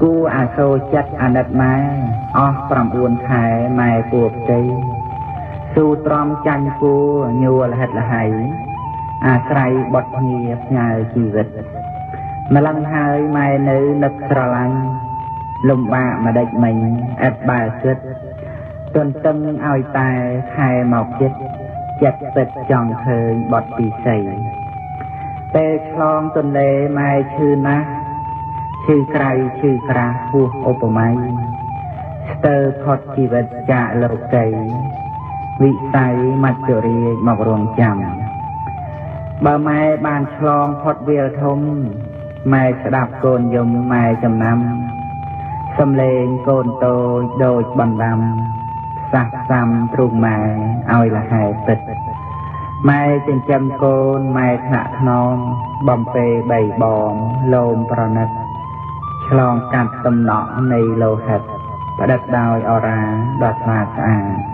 គូអាសូរចិត្តអាណិតម៉ែអស់9ខែម៉ែពួរផ្ទៃស៊ូទ្រាំចាញ់គូញួរលហិតលហៃអាស្រ័យបត់ភ្ងាផ្ញើជីវិតម្លឹងហើយម៉ែនៅនឹកស្រឡាញ់លំបាកម្ដេចមិញអត់បើគិតទន្ទឹងឲ្យតែខែមកចិត្តចិត្តពិតចង់ឃើញបត់ពិសីពេលឆ្លងទន្លេម៉ែឈឺណាស់ឈឺក្រៃឈឺក្រាស់ហួសឧបមាស្ទើរផុតជីវិតចាកលោកីវិស័យមច្ចុរាជមករងចាំបើម៉ែបានឆ្លងផុតវាលធំម៉ែស្ដាប់កូនយំម៉ែចំណាំសំឡេងកូនតូចដូចបណ្ដាំសះសាំទ្រូងម៉ែឲ្យលហែពិតម៉ែចិញ្ចឹមកូនម៉ែថ្នាក់ថ្នមបំពេបីបងលោមប្រណិតឆ្លងកាត់តំណក់នៃលោហិតផ្ដិតដោយអរាដ៏ស្អាតស្អាត